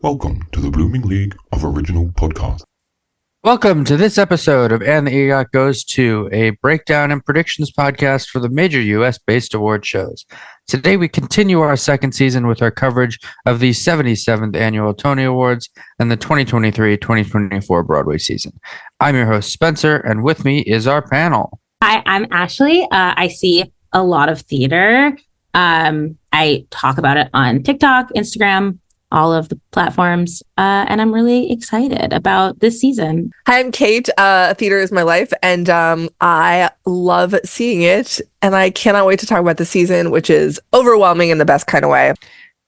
Welcome to the Blooming League of Original Podcasts. Welcome to this episode of And the EGOT Goes To, a breakdown and predictions podcast for the major US-based award shows. Today we continue our second season with our coverage of the 77th Annual Tony Awards and the 2023-2024 Broadway season. I'm your host, Spencer, and with me is our panel. Hi, I'm Ashley. I see a lot of theater. I talk about it on TikTok, Instagram, all of the platforms, and I'm really excited about this season. Hi, I'm Kate. Theater is my life, and I love seeing it, and I cannot wait to talk about the season, which is overwhelming in the best kind of way.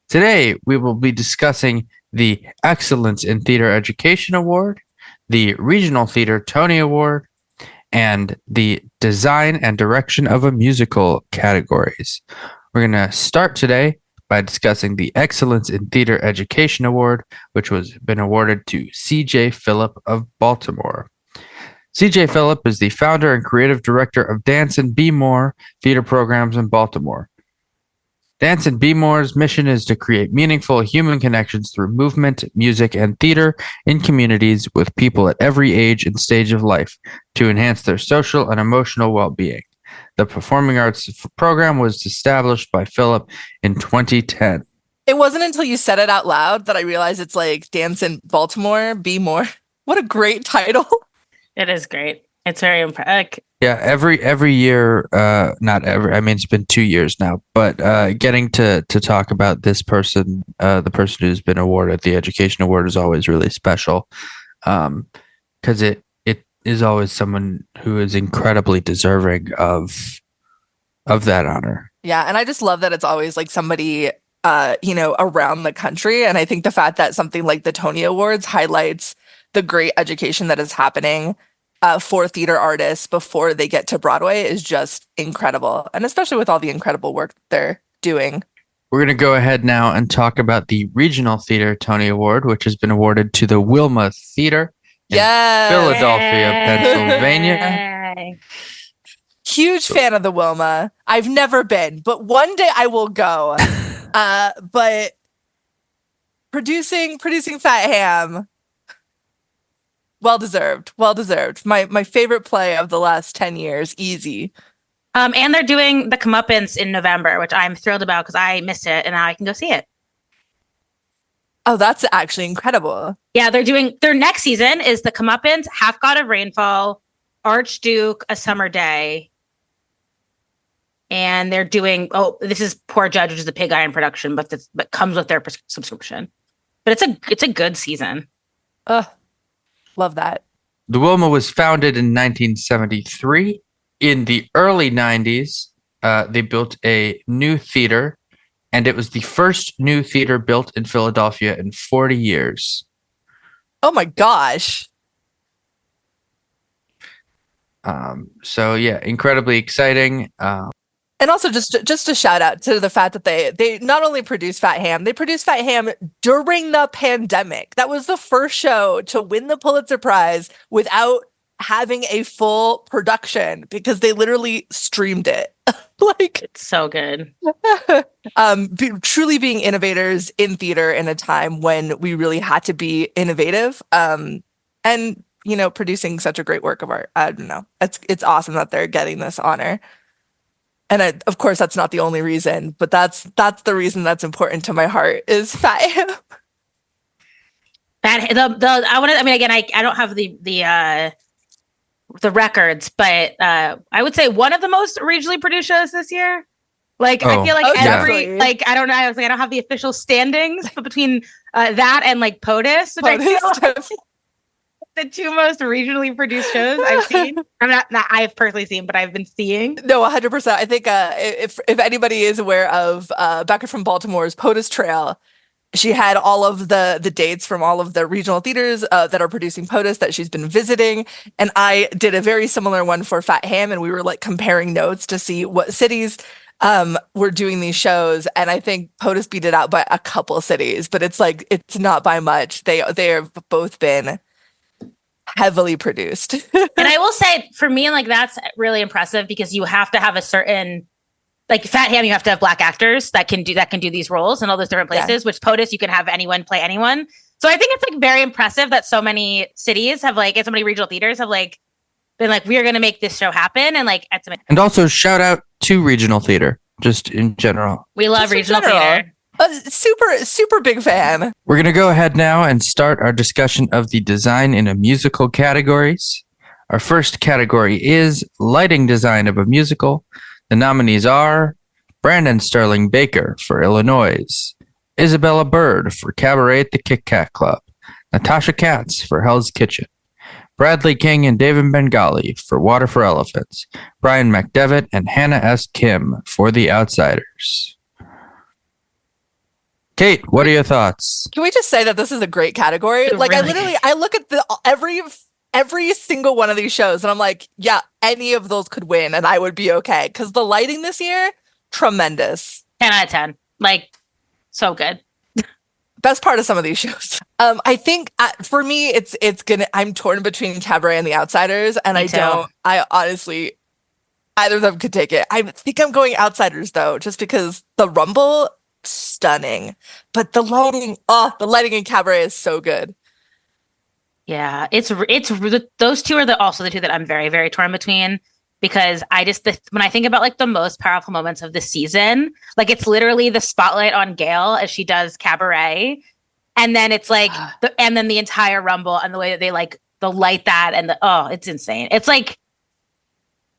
Today, we will be discussing the Excellence in Theater Education Award, the Regional Theater Tony Award, and the Design and Direction of a Musical categories. We're going to start today by discussing the Excellence in Theater Education Award, which was been awarded to C.J. Phillip of Baltimore. C.J. Phillip is the founder and creative director of Dance and Be More theater programs in Baltimore. Dance and Be More's mission is to create meaningful human connections through movement, music, and theater in communities with people at every age and stage of life to enhance their social and emotional well-being. The performing arts program was established by Phillip in 2010. It wasn't until you said it out loud that I realized it's like Dance in Baltimore, Be More. What a great title. It is great. It's very impressive. Yeah, every year, not every, I mean, it's been 2 years now, but getting to talk about this person, the person who's been awarded the Education Award is always really special because it is always someone who is incredibly deserving of that honor. Yeah, and I just love that it's always like somebody, around the country. And I think the fact that something like the Tony Awards highlights the great education that is happening for theater artists before they get to Broadway is just incredible. And especially with all the incredible work they're doing. We're going to go ahead now and talk about the Regional Theater Tony Award, which has been awarded to the Wilma Theater in Philadelphia, Pennsylvania. Huge fan of the Wilma. I've never been, but one day I will go. But producing Fat Ham, well deserved. My favorite play of the last 10 years, easy. And they're doing the Comeuppance in November, which I'm thrilled about because I missed it and now I can go see it. Oh, that's actually incredible. Yeah, they're doing their next season is the Comeuppance, Half God of Rainfall, Archduke, A Summer Day. And they're doing, this is Poor Judge, which is the Pig Iron production, but comes with their subscription. But it's a good season. Love that. The Wilma was founded in 1973. In the early 90s, they built a new theater, and it was the first new theater built in Philadelphia in 40 years. Oh my gosh. So yeah, incredibly exciting. And also just a shout out to the fact that they not only produced Fat Ham, they produced Fat Ham during the pandemic. That was the first show to win the Pulitzer Prize without having a full production because they literally streamed it. Like, it's so good. Truly being innovators in theater in a time when we really had to be innovative. And producing such a great work of art. I don't know. It's awesome that they're getting this honor. And of course, that's not the only reason, but that's the reason that's important to my heart is Fat Ham. I don't have the records, but I would say one of the most regionally produced shows this year. I feel like definitely. I don't know. I was like, I don't have the official standings, but between that and like POTUS, which I feel like the two most regionally produced shows I've seen. I'm not I've personally seen, but I've been seeing. No, 100%. I think if anybody is aware of Becca from Baltimore's POTUS Trail, she had all of the dates from all of the regional theaters that are producing POTUS that she's been visiting. And I did a very similar one for Fat Ham, and we were like comparing notes to see what cities were doing these shows. And I think POTUS beat it out by a couple cities, but it's not by much. They have both been heavily produced. And I will say, for me, that's really impressive because you have to have a certain like Fat Ham, you have to have Black actors that can do these roles in all those different places, which POTUS, you can have anyone play anyone. So I think it's like very impressive that so many cities have like, and so many regional theaters have like been like, we are going to make this show happen. And like, And also shout out to regional theater, just in general. we love Just in regional general. theater. Super big fan. We're going to go ahead now and start our discussion of the design in a musical categories. Our first category is lighting design of a musical. The nominees are Brandon Sterling Baker for Illinois, Isabella Bird for Cabaret at the Kit Kat Club, Natasha Katz for Hell's Kitchen, Bradley King and David Bengali for Water for Elephants, Brian McDevitt and Hannah S. Kim for The Outsiders. Kate, what are your thoughts? Can we just say that this is a great category? Like I look at every single one of these shows and I'm like, yeah, any of those could win and I would be okay. Because the lighting this year, tremendous. 10 out of 10. Like, so good. Best part of some of these shows. I think for me, I'm torn between Cabaret and The Outsiders, and I honestly, either of them could take it. I think I'm going Outsiders though, just because the Rumble, stunning, but the lighting in Cabaret is so good. Yeah, it's those two are also the two that I'm very, very torn between. Because when I think about like the most powerful moments of the season, like it's literally the spotlight on Gail as she does Cabaret, and then it's like, and then the entire Rumble and the way that they like the light that and it's insane. It's like,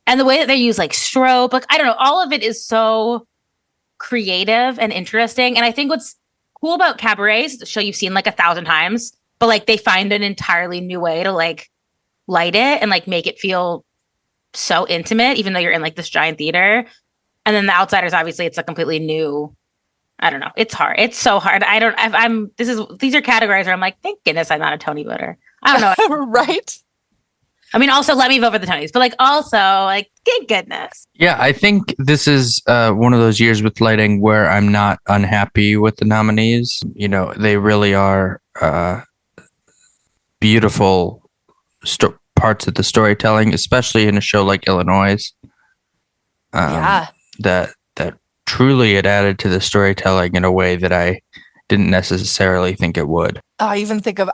and the way that they use like strobe, like I don't know, all of it is so creative and interesting. And I think what's cool about Cabaret is the show you've seen like 1,000 times, but like they find an entirely new way to like light it and like make it feel so intimate, even though you're in like this giant theater. And then The Outsiders, obviously it's a completely new, I don't know. It's hard. It's so hard. These are categories where I'm like, thank goodness I'm not a Tony voter. I don't know. Right? I mean, also let me vote for the Tonys, but like also like, thank goodness. Yeah, I think this is one of those years with lighting where I'm not unhappy with the nominees. You know, they really are beautiful parts of the storytelling, especially in a show like Illinois. That truly it added to the storytelling in a way that I didn't necessarily think it would. I even think of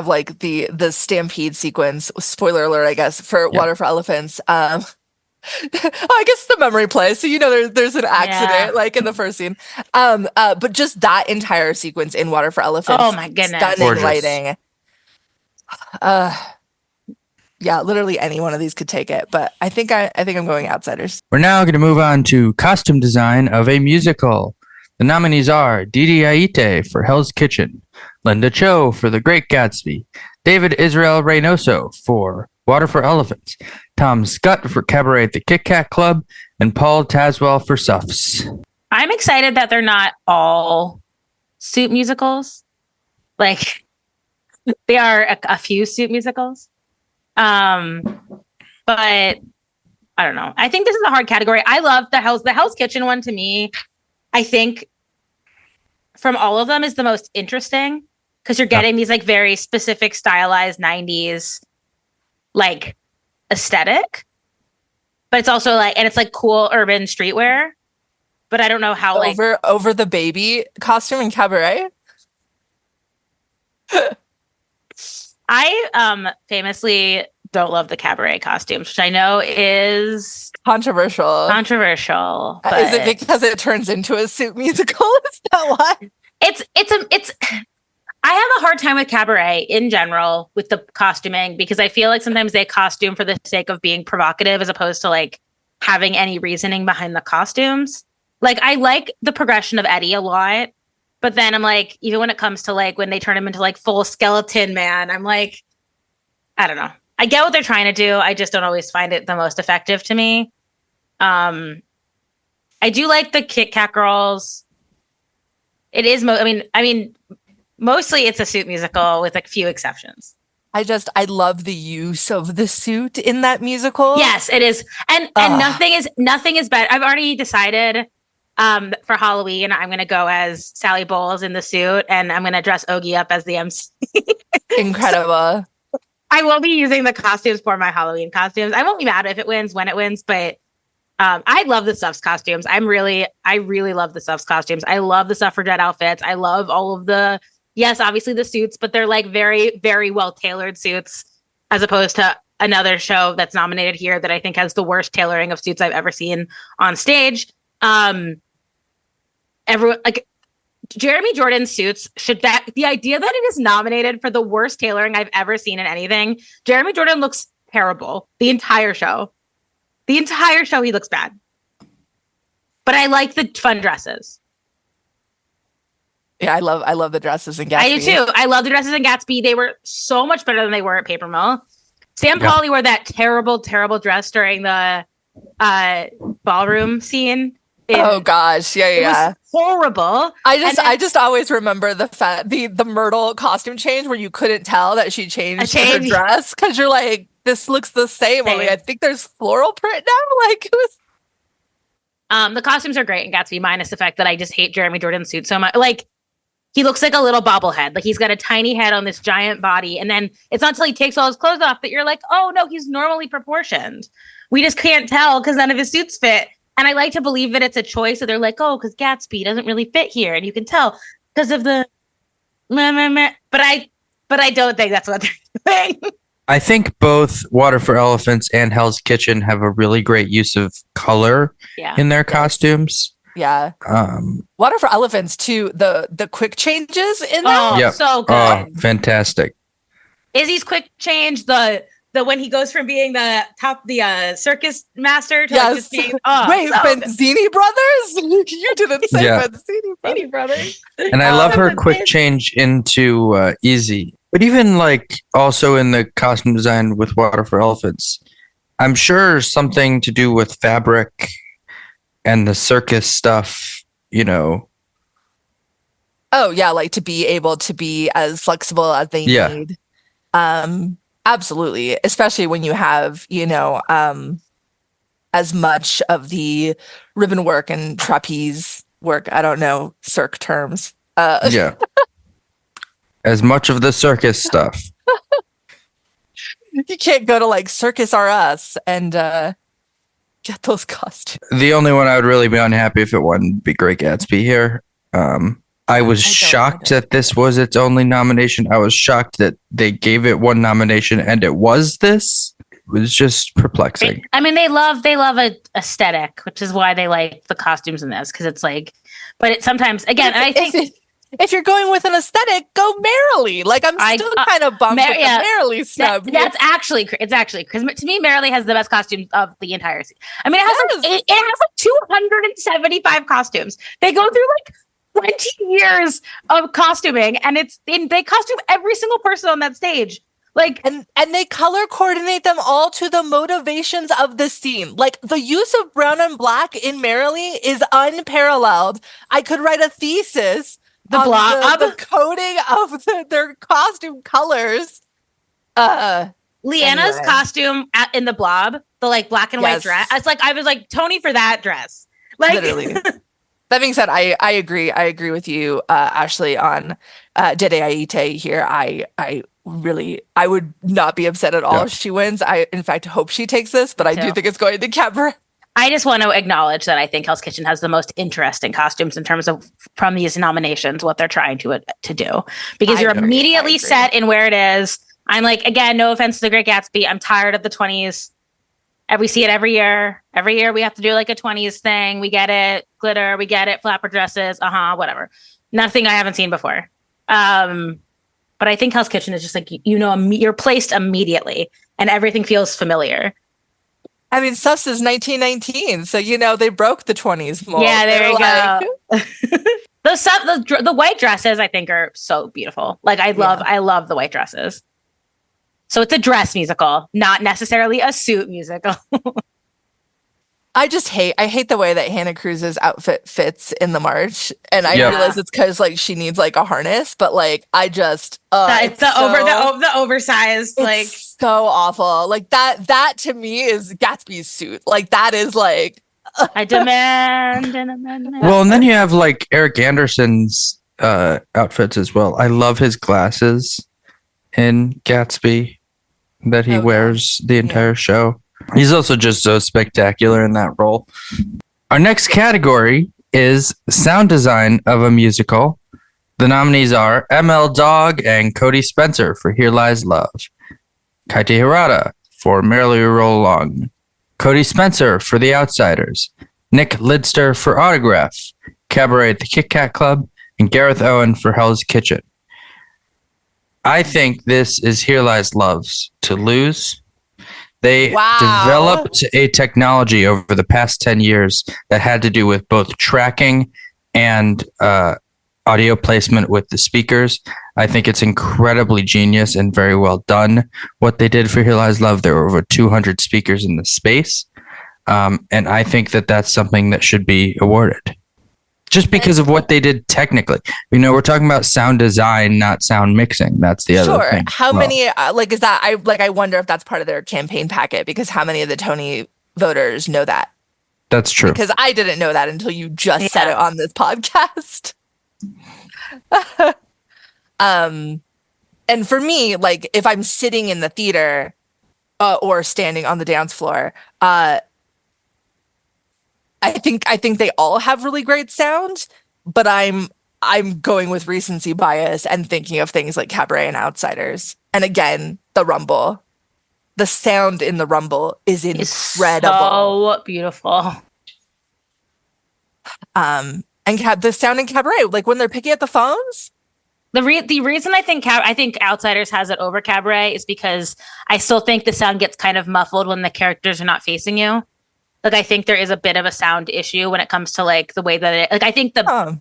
like the stampede sequence. Spoiler alert, I guess, for Water for Elephants. I guess the memory plays, so you know there's an accident like in the first scene. But just that entire sequence in Water for Elephants. Oh my goodness, stunning gorgeous lighting. Yeah, literally any one of these could take it, but I think I'm going Outsiders. We're now going to move on to costume design of a musical. The nominees are Didi Aite for Hell's Kitchen, Linda Cho for The Great Gatsby, David Israel Reynoso for Water for Elephants, Tom Scott for Cabaret at the Kit Kat Club, and Paul Tazwell for Suffs. I'm excited that they're not all suit musicals. Like, they are a few suit musicals. But I don't know. I think this is a hard category. I love the Hell's Kitchen one. To me, I think from all of them is the most interesting because you're getting these like very specific stylized 90s like aesthetic, but it's also like, and it's like cool urban streetwear, but I don't know how over the baby costume in Cabaret. I famously don't love the Cabaret costumes, which I know is controversial. But is it because it turns into a suit musical? Is that why? It's I have a hard time with Cabaret in general with the costuming because I feel like sometimes they costume for the sake of being provocative as opposed to like having any reasoning behind the costumes. Like I like the progression of Eddie a lot. But then I'm like, even when it comes to like when they turn him into like full skeleton man, I'm like, I don't know. I get what they're trying to do. I just don't always find it the most effective to me. I do like the Kit Kat girls. It is, I mean, mostly it's a suit musical with a few exformations. I love the use of the suit in that musical. Yes, it is, and nothing is better. I've already decided. For Halloween, I'm going to go as Sally Bowles in the suit, and I'm going to dress Ogie up as the MC. Incredible. So, I will be using the costumes for my Halloween costumes. I won't be mad if it wins when it wins, but I love the Suffs costumes. I really love the Suffs costumes. I love the suffragette outfits. I love all of the yes, obviously the suits, but they're like very, very well tailored suits, as opposed to another show that's nominated here that I think has the worst tailoring of suits I've ever seen on stage. Everyone like Jeremy Jordan's suits the idea that it is nominated for the worst tailoring I've ever seen in anything. Jeremy Jordan looks terrible the entire show. The entire show he looks bad. But I like the fun dresses. Yeah, I love the dresses in Gatsby. I do too. I love the dresses in Gatsby. They were so much better than they were at Paper Mill. Sam Pauly wore that terrible, terrible dress during the ballroom scene. Oh gosh, yeah. It was horrible. I just always remember the Myrtle costume change where you couldn't tell that she changed her dress because you're like, this looks the same. Only I think there's floral print now. Like it was. The costumes are great in Gatsby, minus the fact that I just hate Jeremy Jordan's suit so much. Like he looks like a little bobblehead. Like he's got a tiny head on this giant body, and then it's not until he takes all his clothes off that you're like, oh no, he's normally proportioned. We just can't tell because none of his suits fit. And I like to believe that it's a choice. So they're like, oh, because Gatsby doesn't really fit here. And you can tell because of the but I don't think that's what they're doing. I think both Water for Elephants and Hell's Kitchen have a really great use of color in their costumes. Yeah. Water for Elephants too, the quick changes in that. So good. Oh, fantastic. Izzy's quick change, the when he goes from being the circus master to like just being wait, Benzini brothers? You didn't say Benzini brothers. And I love her quick change into Izzy. But even like also in the costume design with Water for Elephants, I'm sure something to do with fabric and the circus stuff, you know. Oh yeah, like to be able to be as flexible as they need. Absolutely, especially when you have, you know, as much of the ribbon work and trapeze work. I don't know cirque terms. As much of the circus stuff. You can't go to like Circus R Us and get those costumes. The only one I would really be unhappy if it wouldn't be Great Gatsby here. I was shocked that this was its only nomination. I was shocked that they gave it one nomination and it was this. It was just perplexing. They love a aesthetic, which is why they like the costumes in this, because it's like, but it sometimes again, and I think if you're going with an aesthetic, go Merrily. Like I'm still kind of bummed with the Merrily snub. That's actually because to me, Merrily has the best costumes of the entire season. I mean, it has like 275 costumes. They go through like 20 years of costuming, and they costume every single person on that stage. Like and they color coordinate them all to the motivations of the scene. Like the use of brown and black in Merrily is unparalleled. I could write a thesis. The coding of their costume colors. Leanna's costume in the Blob, the like black and white dress. I was like Tony for that dress. Like literally. That being said, I agree. I agree with you, Ashley, on Dede Aite here. I would not be upset at all if she wins. I, in fact, hope she takes this, but I do think it's going to Cabaret. I just want to acknowledge that I think Hell's Kitchen has the most interesting costumes in terms of from these nominations, what they're trying to do, because you're immediately set in where it is. I'm like, again, no offense to The Great Gatsby. I'm tired of the 20s. We see it every year. Every year we have to do like a 20s thing. We get it. Glitter. We get it. Flapper dresses. Whatever. Nothing I haven't seen before. But I think Hell's Kitchen is just like, you're placed immediately and everything feels familiar. I mean, Suss is 1919, so they broke the 20s mold. Yeah, there you go. The white dresses I think are so beautiful. Like I love the white dresses. So it's a dress musical, not necessarily a suit musical. I hate the way that Hannah Cruz's outfit fits in the march, and I realize it's because like she needs like a harness, but like I just it's the oversized, like so awful. Like that to me is Gatsby's suit. Like that is like I demand an amendment. Well, and then you have like Eric Anderson's outfits as well. I love his glasses in Gatsby that he wears the entire show. He's also just so spectacular in that role. Our next category is sound design of a musical. The nominees are ML Dog and Cody Spencer for Here Lies Love, Kaite Hirata for Merrily Roll Along, Cody Spencer for The Outsiders, Nick Lidster for Autograph, Cabaret at the Kit Kat Club, and Gareth Owen for Hell's Kitchen. I think this is Here Lies Love's to lose. They developed a technology over the past 10 years that had to do with both tracking and audio placement with the speakers. I think it's incredibly genius and very well done. What they did for Here Lies Love, there were over 200 speakers in the space. And I think that that's something that should be awarded. Just because of what they did technically. You know, we're talking about sound design, not sound mixing. That's the other thing. How many, is that, I wonder if that's part of their campaign packet, because how many of the Tony voters know that? That's true. Because I didn't know that until you just said it on this podcast. And for me, like, if I'm sitting in the theater or standing on the dance floor, I think they all have really great sound, but I'm going with recency bias and thinking of things like Cabaret and Outsiders. And again, the Rumble. The sound in the Rumble is incredible. So beautiful. And the sound in Cabaret, like when they're picking up the phones. The reason I think Outsiders has it over Cabaret is because I still think the sound gets kind of muffled when the characters are not facing you. Like, I think there is a bit of a sound issue when it comes to like the way that it, like, I think I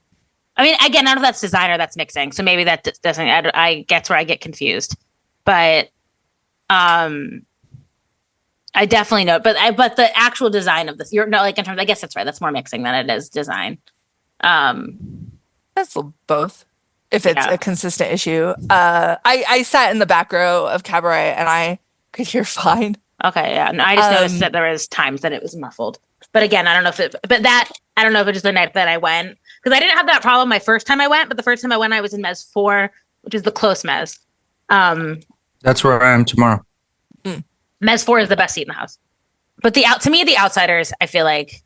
mean, again, I don't know if that's design or that's mixing. So maybe that doesn't, I guess where I get confused, but, I definitely know, but the actual design of this, you're no, like in terms, I guess that's right. That's more mixing than it is design. That's both. If it's a consistent issue. I sat in the back row of Cabaret and I could hear fine. Okay, yeah. No, I just noticed that there was times that it was muffled. But again, I don't know if it was just the night that I went. Because I didn't have that problem my first time I went, but the first time I went, I was in Mez 4, which is the close Mez. That's where I am tomorrow. Mez 4 is the best seat in the house. But to me, The Outsiders, I feel like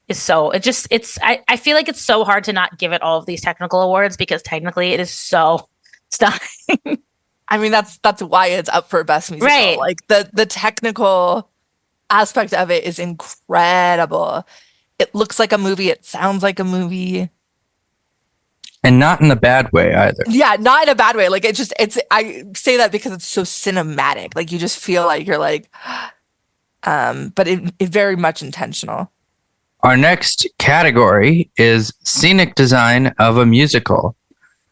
is so, I feel like it's so hard to not give it all of these technical awards because technically it is so stunning. I mean, that's why it's up for best musical. Right. Like the technical aspect of it is incredible. It looks like a movie. It sounds like a movie. And not in a bad way either. Yeah, not in a bad way. Like I say that because it's so cinematic. Like you just feel like you're like, but it very much intentional. Our next category is Scenic Design of a Musical.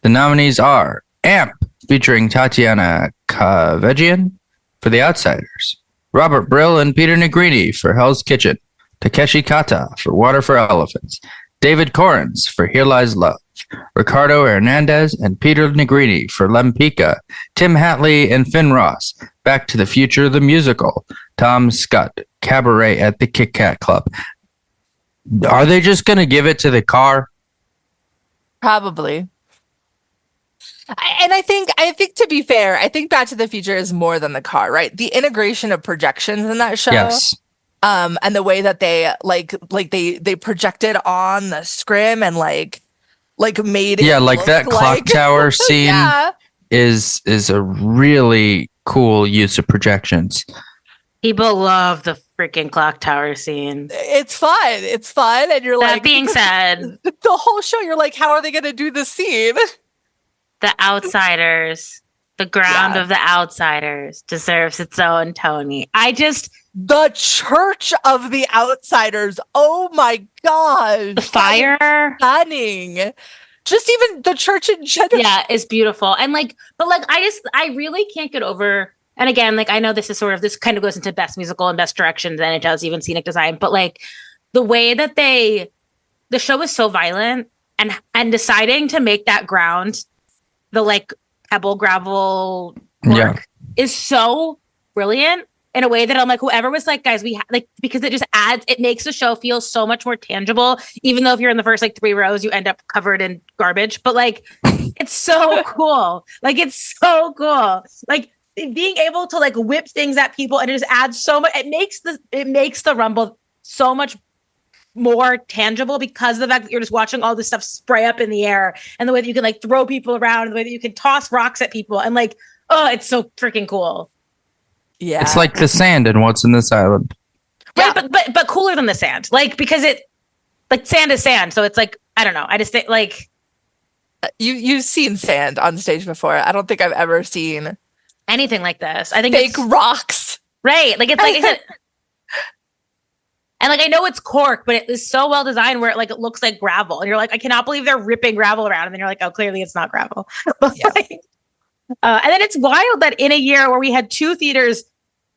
The nominees are AMP, featuring Tatiana Kavegian for The Outsiders, Robert Brill and Peter Negrini for Hell's Kitchen, Takeshi Kata for Water for Elephants, David Corrins for Here Lies Love, Ricardo Hernandez and Peter Negrini for Lempicka, Tim Hatley and Finn Ross, Back to the Future the Musical, Tom Scott, Cabaret at the Kit Kat Club. Are they just going to give it to the car? Probably. And I think to be fair, I think Back to the Future is more than the car, right? The integration of projections in that show, yes, and the way that they they projected on the scrim and like made it like that clock tower scene is a really cool use of projections. People love the freaking clock tower scene. It's fun, and you're like. That being said, the whole show, you're like, how are they going to do this scene? The Outsiders, the ground of the Outsiders deserves its own Tony. The Church of the Outsiders. Oh my gosh. The fire. Stunning. Just even the church in general. Yeah, it's beautiful. And I really can't get over, and again, I know this kind of goes into best musical and best direction than it does even scenic design, but the way that the show is so violent and deciding to make that ground the pebble gravel work is so brilliant in a way that I'm like, whoever was like, guys, because it makes the show feel so much more tangible, even though if you're in the first 3 rows, you end up covered in garbage, but it's so cool. It's so cool. Being able to whip things at people and it just adds so much, it makes the Rumble so much more tangible because of the fact that you're just watching all this stuff spray up in the air, and the way that you can like throw people around, and the way that you can toss rocks at people, and like, oh, it's so freaking cool. Yeah. It's like the sand in What's in This Island. Right, but cooler than the sand. Like, because it, like, sand is sand, so it's like, I don't know. I just think like you've seen sand on stage before. I don't think I've ever seen anything like this. I think fake rocks. Right. Like, it's like I said, and like I know it's cork, but it is so well designed where it looks like gravel, and you're like, I cannot believe they're ripping gravel around, and then you're like, oh, clearly it's not gravel. Yeah. And then it's wild that in a year where we had 2 theaters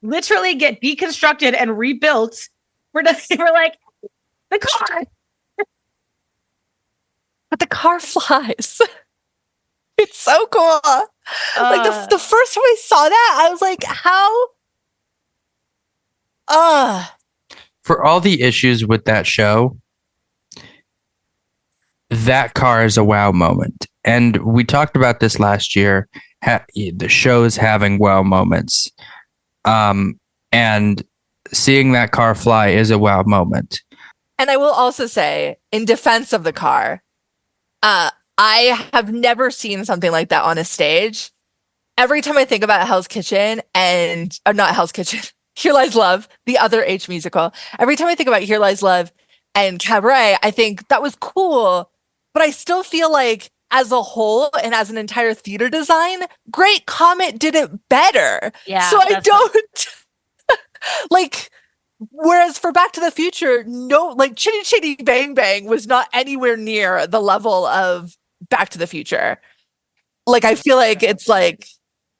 literally get deconstructed and rebuilt, we're like, the car. But the car flies. It's so cool. Like the first time I saw that, I was like, how? For all the issues with that show, that car is a wow moment. And we talked about this last year. The show's having wow moments. And seeing that car fly is a wow moment. And I will also say, in defense of the car, I have never seen something like that on a stage. Every time I think about Hell's Kitchen and not Hell's Kitchen, Here Lies Love, the other H musical. Every time I think about Here Lies Love and Cabaret, I think that was cool, but I still feel like as a whole and as an entire theater design, Great Comet did it better. Yeah. So I don't like. Whereas for Back to the Future, no, like Chitty Chitty Bang Bang was not anywhere near the level of Back to the Future. Like, I feel like it's like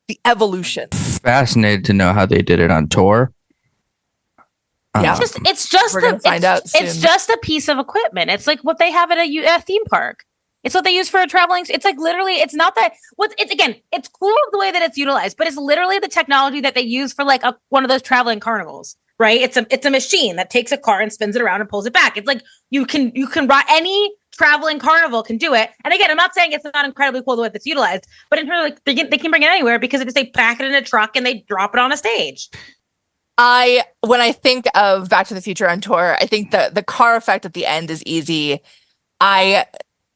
the evolution. Fascinated to know how they did it on tour. Yeah. It's just We're gonna find out soon. It's just a piece of equipment. It's like what they have at a theme park. It's what they use for a traveling. It's like literally, it's not that. It's cool the way that it's utilized, but it's literally the technology that they use for like one of those traveling carnivals. Right? It's a machine that takes a car and spins it around and pulls it back. It's like you can ride any traveling carnival can do it. And again, I'm not saying it's not incredibly cool the way that's utilized, but in terms of like they can bring it anywhere because they pack it in a truck and they drop it on a stage. When I think of Back to the Future on tour, I think the car effect at the end is easy. I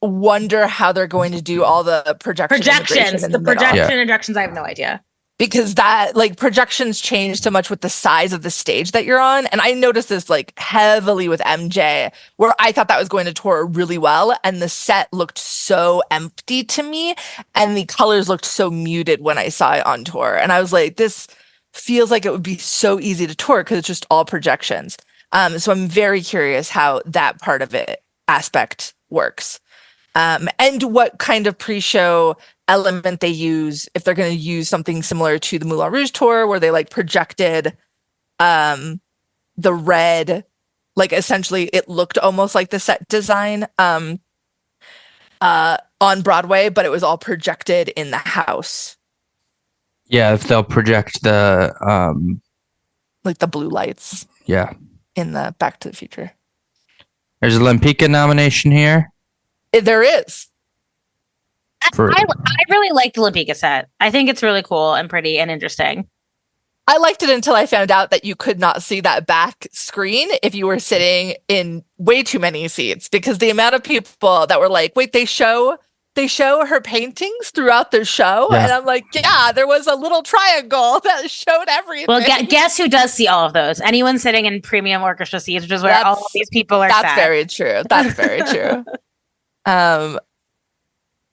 wonder how they're going to do all the projections. The projection injections, I have no idea. Because that like projections change so much with the size of the stage that you're on. And I noticed this like heavily with MJ, where I thought that was going to tour really well. And the set looked so empty to me. And the colors looked so muted when I saw it on tour. And I was like, this feels like it would be so easy to tour because it's just all projections. So I'm very curious how that part of it aspect works. And what kind of pre-show element they use, if they're going to use something similar to the Moulin Rouge tour where they like projected the red, like essentially it looked almost like the set design on Broadway, but it was all projected in the house. Yeah, if they'll project the like the blue lights. Yeah. In the Back to the Future. There's a Lempicka nomination here. There is. I really like the Lempicka set. I think it's really cool and pretty and interesting. I liked it until I found out that you could not see that back screen if you were sitting in way too many seats, because the amount of people that were like, wait, they show her paintings throughout the show. Yeah. And I'm like, yeah, there was a little triangle that showed everything. Well, guess who does see all of those? Anyone sitting in premium orchestra seats, which is where all of these people are. That's very true. That's very true.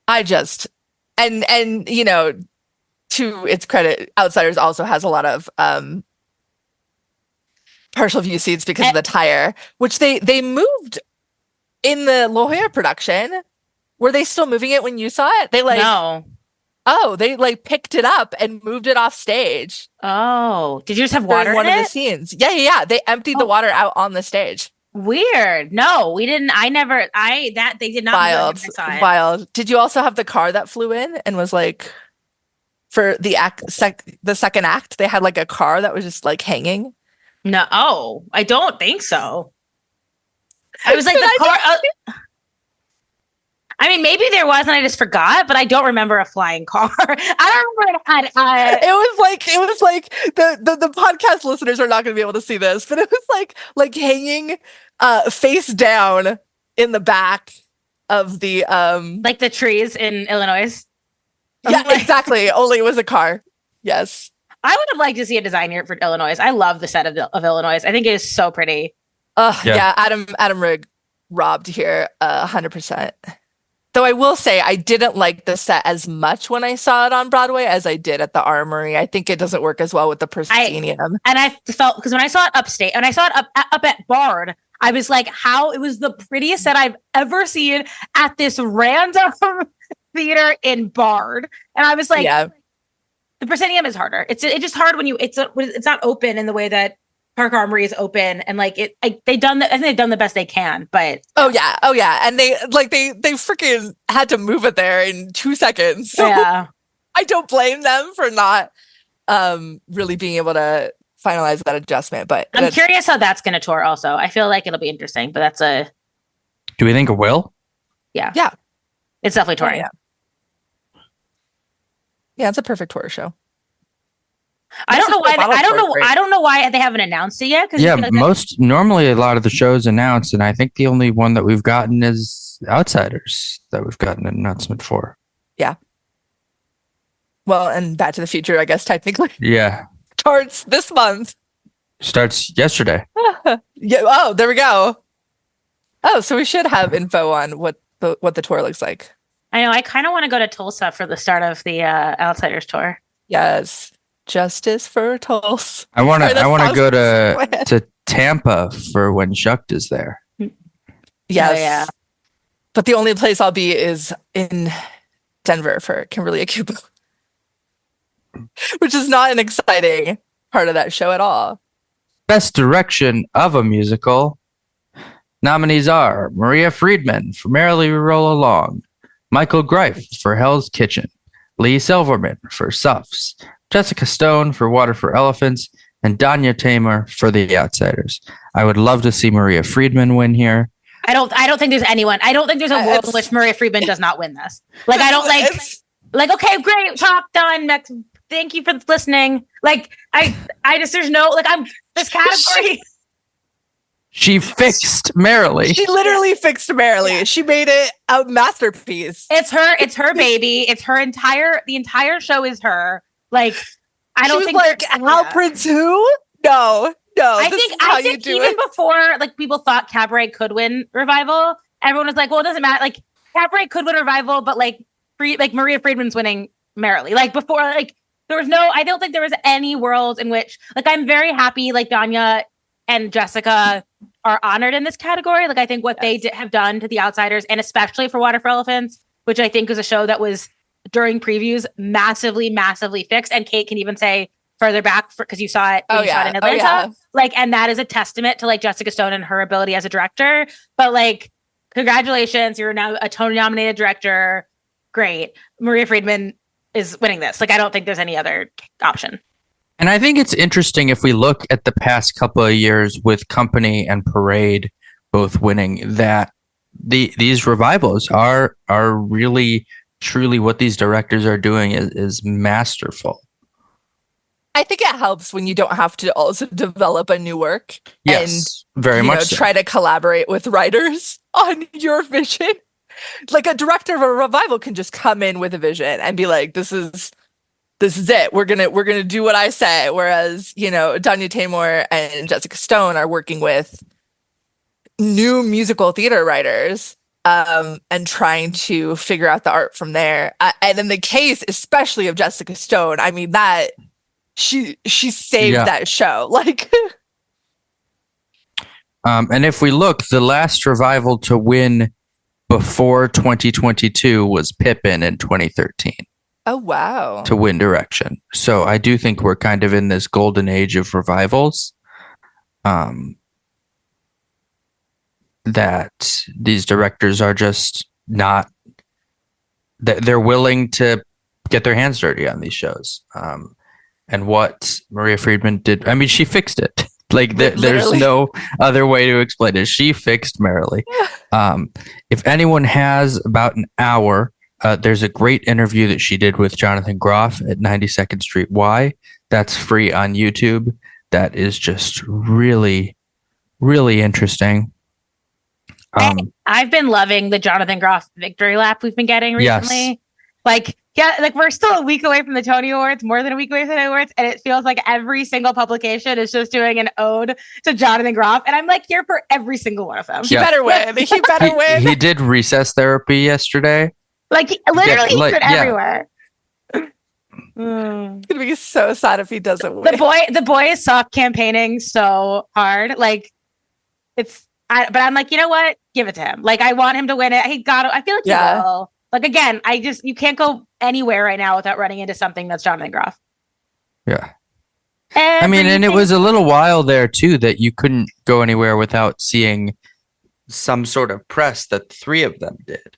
I just, and you know, to its credit, Outsiders also has a lot of partial view seats because of the tire, which they moved in the La Jolla production. Were they still moving it when you saw it? They no. Oh, they like picked it up and moved it off stage. Oh, did you just have water in one it? of the scenes? Yeah. They emptied the water out on the stage. Weird. No, we didn't. They did not. Wild. Did you also have the car that flew in and was like, for the the second act, they had like a car that was just like hanging? No, I don't think so. I was like, the car. I mean, maybe there was, and I just forgot, but I don't remember a flying car. I don't remember it had. It was like the podcast listeners are not going to be able to see this, but it was like hanging face down in the back of the like the trees in Illinois. yeah, exactly. Only it was a car. Yes. I would have liked to see a design here for Illinois. I love the set of Illinois. I think it is so pretty. Yeah, Adam Rigg robbed here 100%. Though I will say I didn't like the set as much when I saw it on Broadway as I did at the Armory. I think it doesn't work as well with the proscenium. And I felt, because when I saw it upstate, and I saw it up at Bard, I was like, how it was the prettiest set I've ever seen at this random theater in Bard. And I was like, yeah. The proscenium is harder. It's just hard when it's not open in the way that Park Armory is open, and like I think they've done the best they can, but oh yeah, and they freaking had to move it there in 2 seconds. So yeah, I don't blame them for not really being able to finalize that adjustment. But I'm curious how that's going to tour. Also, I feel like it'll be interesting, but that's a. Do we think it will? Yeah, it's definitely touring. Yeah, it's a perfect tour show. I don't know why. I don't know why they haven't announced it yet. Yeah, normally a lot of the shows announced, and I think the only one that we've gotten is Outsiders that we've gotten an announcement for. Yeah. Well, and Back to the Future, I guess technically. Yeah. Starts this month. Starts yesterday. Yeah. Oh, there we go. Oh, so we should have info on what the tour looks like. I know. I kind of want to go to Tulsa for the start of the Outsiders tour. Yes. Justice for Tulsa. I want to go to Tampa for when Shucked is there. Yes. Oh, yeah. But the only place I'll be is in Denver for Kimberly Akubo, which is not an exciting part of that show at all. Best direction of a musical. Nominees are Maria Friedman for Merrily We Roll Along, Michael Greif for Hell's Kitchen, Lee Silverman for Suffs, Jessica Stone for Water for Elephants, and Danya Tamer for The Outsiders. I would love to see Maria Friedman win here. I don't think there's anyone. I don't think there's a world in which Maria Friedman does not win this. Like, I don't like, okay, great, talk done. Next, thank you for listening. Like, I just, there's no, like, I'm this category. She fixed Merrily. She literally fixed Merrily. Yeah. She made it a masterpiece. It's her baby. It's the entire show is her. Like, I don't think like Hal Prince who? No. I think even before like people thought Cabaret could win Revival, everyone was like, well, it doesn't matter. Like Cabaret could win Revival, but like Maria Friedman's winning Merrily. Like before, like I don't think there was any world in which like I'm very happy like Danya and Jessica are honored in this category. Like I think what they have done to The Outsiders, and especially for Water for Elephants, which I think is a show that was during previews massively fixed, and Kate can even say further back because you saw it when you saw it in Atlanta. Like, and that is a testament to like Jessica Stone and her ability as a director. But like, congratulations, you're now a Tony nominated director. Great. Maria Friedman is winning this. Like, I don't think there's any other option. And I think it's interesting if we look at the past couple of years with Company and Parade both winning, that these revivals are really truly what these directors are doing is masterful. I think it helps when you don't have to also develop a new work. Yes, and, very much so. Try to collaborate with writers on your vision. Like a director of a revival can just come in with a vision and be like, this is it. We're gonna do what I say. Whereas, Danya Taymor and Jessica Stone are working with new musical theater writers and trying to figure out the art from there. And in the case, especially of Jessica Stone, I mean that she saved that show. Like, and if we look, the last revival to win before 2022 was Pippin in 2013. Oh, wow. To win direction. So I do think we're kind of in this golden age of revivals. That these directors are just not, they're willing to get their hands dirty on these shows. And what Maria Friedman did, I mean, she fixed it. Like there's Literally. no other way to explain it. She fixed Marilee. If anyone has about an hour, there's a great interview that she did with Jonathan Groff at 92nd Street Y. That's free on YouTube. That is just really, really interesting. I've been loving the Jonathan Groff victory lap we've been getting recently. Yes. Like, yeah, like we're still a week away from the Tony Awards, more than a week away from the Tony Awards, and it feels like every single publication is just doing an ode to Jonathan Groff, and I'm like here for every single one of them. He better win. He better win. He did recess therapy yesterday. Like literally, Yeah, like, he's been yeah. everywhere. It's gonna be so sad if he doesn't win. The boy is soft campaigning so hard. Like but I'm like, you know what? Give it to him. Like I want him to win it. I feel like he will. Like again, you can't go anywhere right now without running into something that's Jonathan Groff. Yeah. I mean, and it was a little while there too that you couldn't go anywhere without seeing some sort of press that the three of them did.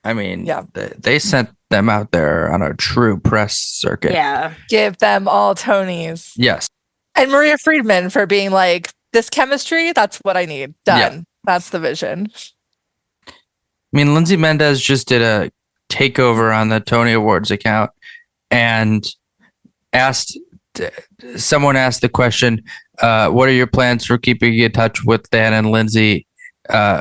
I mean, they sent them out there on a true press circuit. Yeah. Give them all Tonys. Yes. And Maria Friedman for being like, this chemistry, that's what I need. Done. Yeah. That's the vision. I mean, Lindsay Mendez just did a takeover on the Tony Awards account and someone asked the question, what are your plans for keeping in touch with Dan and Lindsay,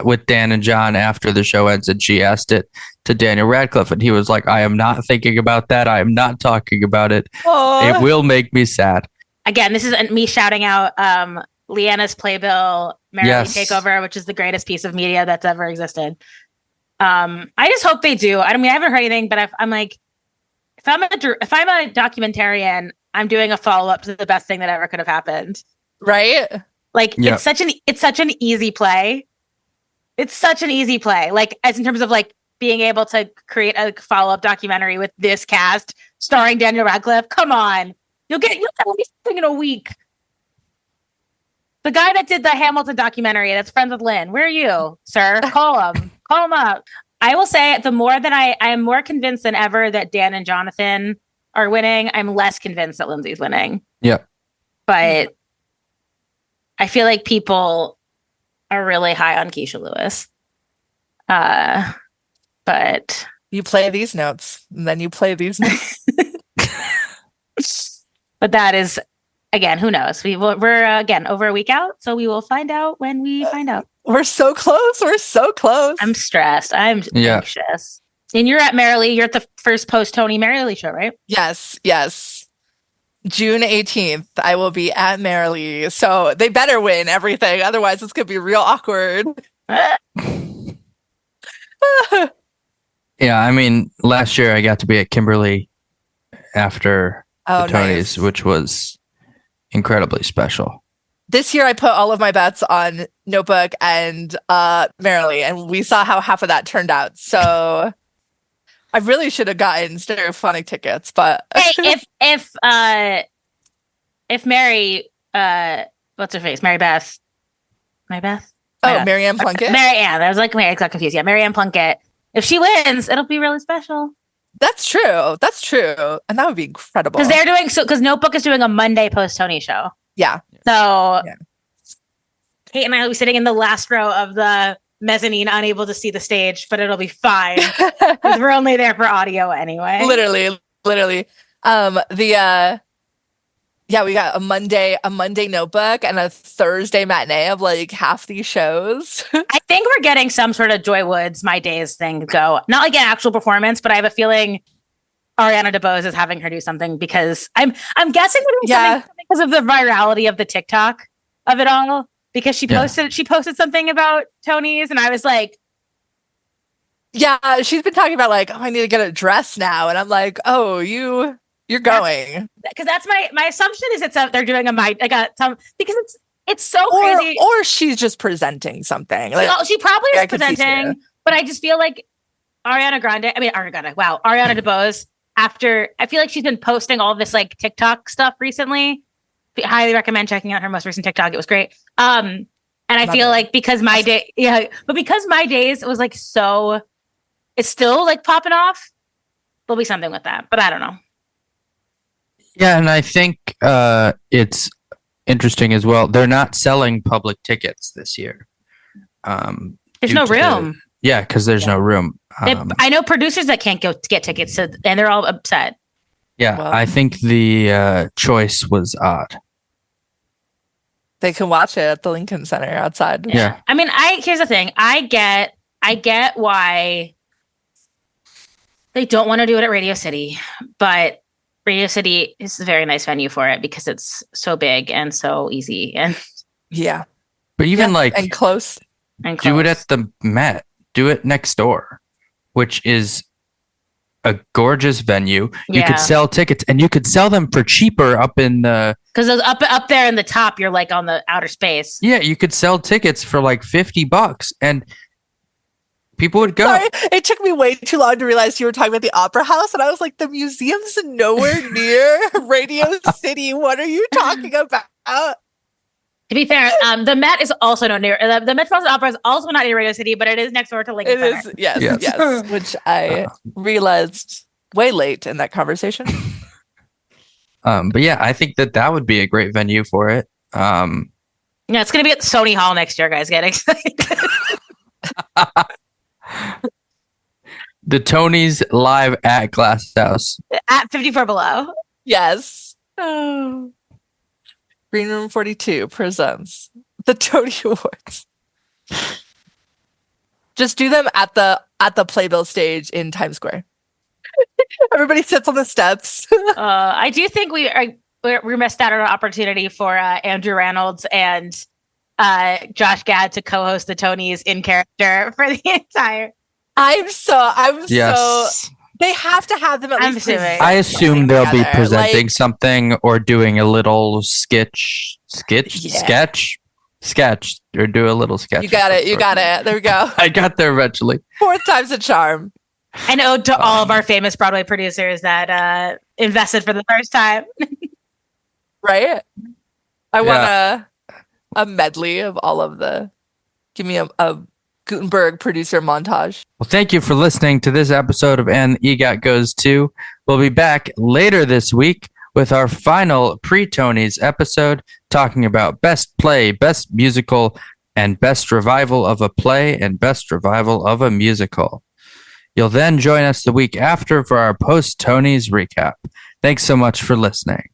with Dan and John after the show ends? And she asked it to Daniel Radcliffe, and he was like, I am not thinking about that. I am not talking about it. Aww. It will make me sad. Again, this is me shouting out Leanna's Playbill Marilee Takeover, which is the greatest piece of media that's ever existed. I just hope they do. I mean, I haven't heard anything, but I'm like, if I'm a documentarian, I'm doing a follow up to the best thing that ever could have happened. Right? Like it's such an easy play. It's such an easy play. Like as in terms of like being able to create a follow up documentary with this cast starring Daniel Radcliffe. Come on, you'll get something in a week. The guy that did the Hamilton documentary that's friends with Lynn. Where are you, sir? Call him. Call him up. I will say the more that I am more convinced than ever that Dan and Jonathan are winning. I'm less convinced that Lindsay's winning. Yeah. But I feel like people are really high on Keisha Lewis. But you play these notes and then you play these notes. But that is, again, who knows? We're again over a week out, so we will find out when we find out. We're so close. We're so close. I'm stressed. I'm anxious. And you're at Marilee. You're at the first post Tony Marilee show, right? Yes. June 18th, I will be at Marilee. So they better win everything. Otherwise, it's going to be real awkward. Yeah, I mean, last year I got to be at Kimberly after the Tonys, nice. Which was incredibly special. This year, I put all of my bets on Notebook and Marilee, and we saw how half of that turned out. So I really should have gotten Stereophonic tickets, but hey, if Mary, what's her face, Mary Beth, Marianne Plunkett. Marianne. I was like, Mary, I got confused. Yeah, Marianne Plunkett. If she wins, it'll be really special. That's true, and that would be incredible. Because Notebook is doing a Monday post Tony show. Yeah. So Kate and I will be sitting in the last row of the mezzanine, unable to see the stage, but it'll be fine because we're only there for audio anyway. Literally. We got a Monday Notebook and a Thursday matinee of like half these shows. I think we're getting some sort of Joy Woods My Days thing go. Not like an actual performance, but I have a feeling Ariana DeBose is having her do something because I'm guessing something because of the virality of the TikTok of it all. Because she posted something about Tony's, and I was like, yeah, she's been talking about like, oh, I need to get a dress now, and I'm like, oh, you're going, because that's my assumption is they're doing because it's so crazy, or she's just presenting something. Like, she probably is presenting, but I just feel like Ariana DeBose. After I feel like she's been posting all this like TikTok stuff recently. Highly recommend checking out her most recent TikTok. It was great. And I feel like because My Days was like so, it's still like popping off. There'll be something with that, but I don't know. Yeah, and I think it's interesting as well. They're not selling public tickets this year. There's no room. Because there's no room. I know producers that can't go to get tickets, and they're all upset. Yeah, Well. I think the choice was odd. They can watch it at the Lincoln Center outside. Yeah. I mean, here's the thing. I get why they don't want to do it at Radio City, but Radio City is a very nice venue for it because it's so big and so easy and Yeah. But even and close. and do it close. at the Met. Do it next door, which is a gorgeous venue. You Yeah. could sell tickets, and you could sell them for cheaper up in the. Because up there in the top, you're like on the outer space. Yeah, you could sell tickets for like $50, and people would go. Sorry, it took me way too long to realize you were talking about the Opera House, and I was like, the museum's nowhere near Radio City. What are you talking about? To be fair, the Met is also not near. The Metropolitan Opera is also not near Radio City, but it is next door to Lincoln It Center. is, yes, Yes. yes, which I realized way late in that conversation. But yeah, I think that would be a great venue for it. Yeah, it's going to be at Sony Hall next year, guys. Get excited. The Tonys live at Glass House. At 54 Below. Yes. Oh. Green Room 42 presents the Tony Awards. Just do them at the Playbill stage in Times Square. Everybody sits on the steps. I do think we missed out on an opportunity for Andrew Reynolds and Josh Gad to co-host the Tonys in character for the entire. I'm so Yes. they have to have them at I'm least. assuming. present I assume something they'll be together. presenting Like, something or doing a little sketch, or do a little sketch. you got of it. some You sort. got it. There we go. I got there eventually. Fourth time's a charm. And ode to all of our famous Broadway producers that invested for the first time. Right? I want a medley of all of the. Give me a Gutenberg producer montage. Well, thank you for listening to this episode of And EGOT Goes To. We'll be back later this week with our final pre-Tonys episode talking about best play, best musical, and best revival of a play and best revival of a musical. You'll then join us the week after for our post-Tonys recap. Thanks so much for listening.